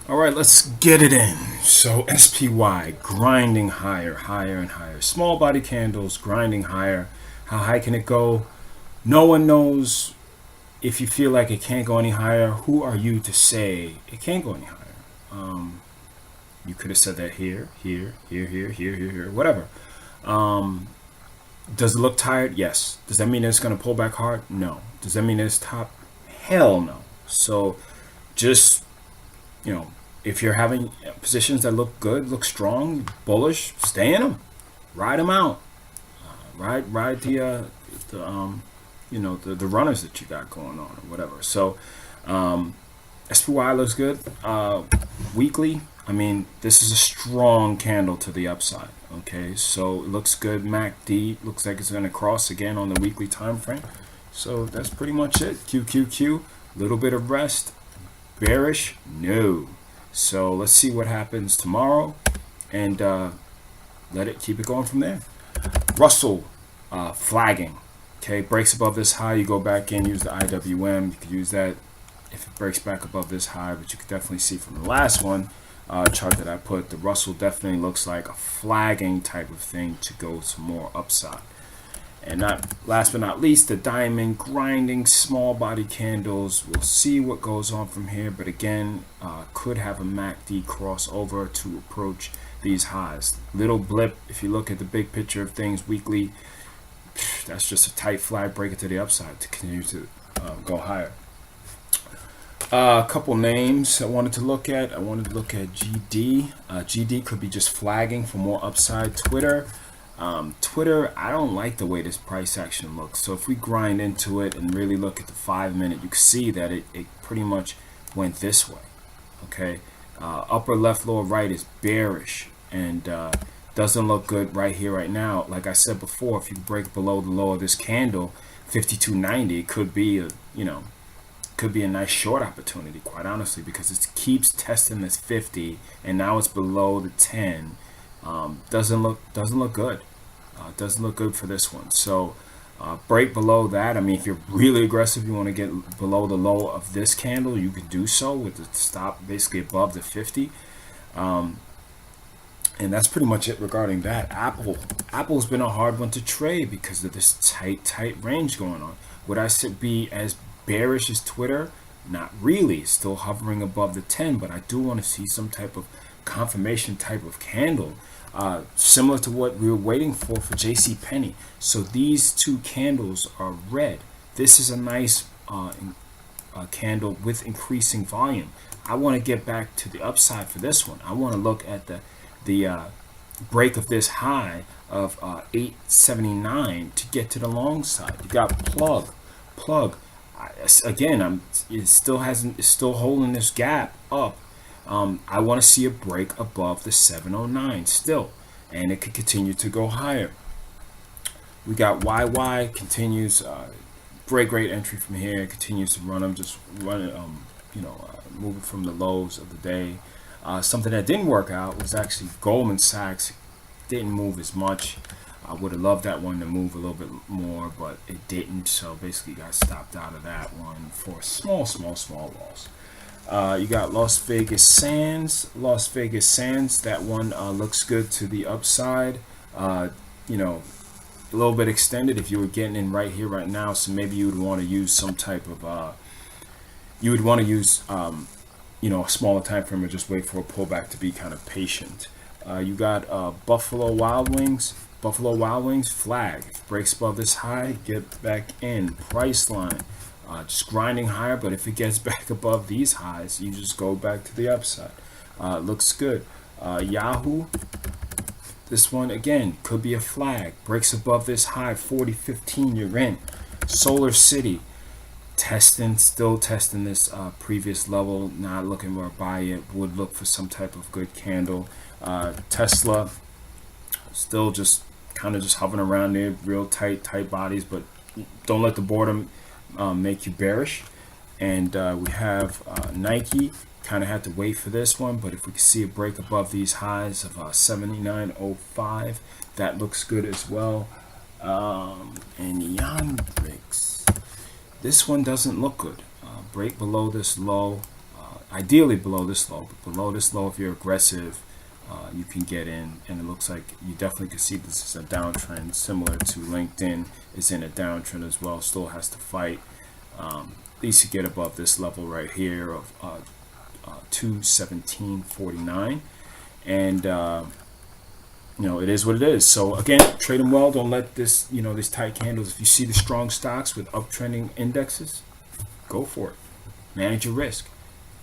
All right, let's get it in. So SPY grinding higher, higher and higher. Small body candles grinding higher. How high can it go? No one knows. If you feel like it can't go any higher, who are you to say it can't go any higher? You could have said that here, here, whatever. Um, does it look tired? Yes. Does that mean it's going to pull back hard? No. Does that mean it's top? Hell no. So just, you know, if you're having positions that look good, look strong, bullish, stay in them, ride them out, ride the runners that you got going on or whatever. So SPY looks good. Weekly, I mean, this is a strong candle to the upside. Okay, so it looks good. MACD looks like it's going to cross again on the weekly time frame. So that's pretty much it. QQQ, little bit of rest. Bearish, no. So let's see what happens tomorrow, and keep it going from there. Russell flagging. Okay, breaks above this high, you go back in, use the IWM. You could use that if it breaks back above this high, but you could definitely see from the last one chart that I put, the Russell definitely looks like a flagging type of thing to go to more upside. And not last but not least, the diamond grinding small body candles. We'll see what goes on from here, but again, could have a MACD crossover to approach these highs. Little blip, if you look at the big picture of things weekly, that's just a tight flag breaker to the upside to continue to go higher. A couple names I wanted to look at. I wanted to look at GD. GD could be just flagging for more upside. Twitter, I don't like the way this price action looks. So if we grind into it and really look at the 5-minute, you can see that it pretty much went this way. Okay, upper left, lower right is bearish and doesn't look good right here, right now. Like I said before, if you break below the low of this candle, 52.90, it could be a nice short opportunity, quite honestly, because it keeps testing this 50 and now it's below the 10. Doesn't look good. Doesn't look good for this one. So break below that. I mean, if you're really aggressive, you want to get below the low of this candle, you can do so with the stop basically above the 50. And that's pretty much it regarding that. Apple's been a hard one to trade because of this tight range going on. Would I be as bearish as Twitter? Not really. Still hovering above the 10, but I do want to see some type of confirmation type of candle, similar to what we were waiting for JC Penney. So these two candles are red. This is a nice candle with increasing volume. I want to get back to the upside for this one. I want to look at the break of this high of 879 to get to the long side. You got plug. Again, it's still holding this gap up. I want to see a break above the 709 still, and it could continue to go higher. We got YY continues break rate entry from here. It continues to run them, just run it, moving from the lows of the day. Something that didn't work out was actually Goldman Sachs. Didn't move as much. I would have loved that one to move a little bit more, but it didn't. So basically got stopped out of that one for a small loss. You got Las Vegas Sands. That one looks good to the upside. A little bit extended if you were getting in right here, right now. So maybe you would want to use some type of, a smaller time frame or just wait for a pullback to be kind of patient. You got Buffalo Wild Wings. Flag. If it breaks above this high, get back in. Price line. Just grinding higher, but if it gets back above these highs, you just go back to the upside. Looks good. Yahoo. This one, again, could be a flag. Breaks above this high, 40.15, you're in. Solar City. Still testing this previous level. Not looking to buy it. Would look for some type of good candle. Tesla. Still just kind of just hovering around there. Real tight bodies, but don't let the boredom make you bearish. And we have Nike. Kind of had to wait for this one, but if we can see a break above these highs of 79.05, that looks good as well. And Yandex, this one doesn't look good. Break below this low, ideally below this low. But below this low, if you're aggressive, you can get in, and it looks like you definitely can see this is a downtrend, similar to LinkedIn is in a downtrend as well. Still has to fight at least to get above this level right here of 217.49, and it is what it is. So again, trade them well. Don't let this, these tight candles. If you see the strong stocks with uptrending indexes, go for it. Manage your risk.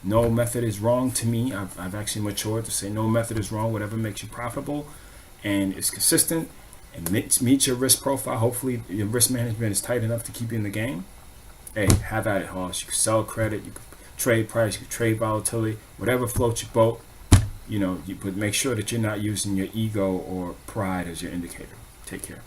No method is wrong to me. I've actually matured to say no method is wrong. Whatever makes you profitable and is consistent and meets your risk profile. Hopefully your risk management is tight enough to keep you in the game. Hey, have at it, Hoss. You can sell credit, you can trade price, you can trade volatility, whatever floats your boat. But make sure that you're not using your ego or pride as your indicator. Take care.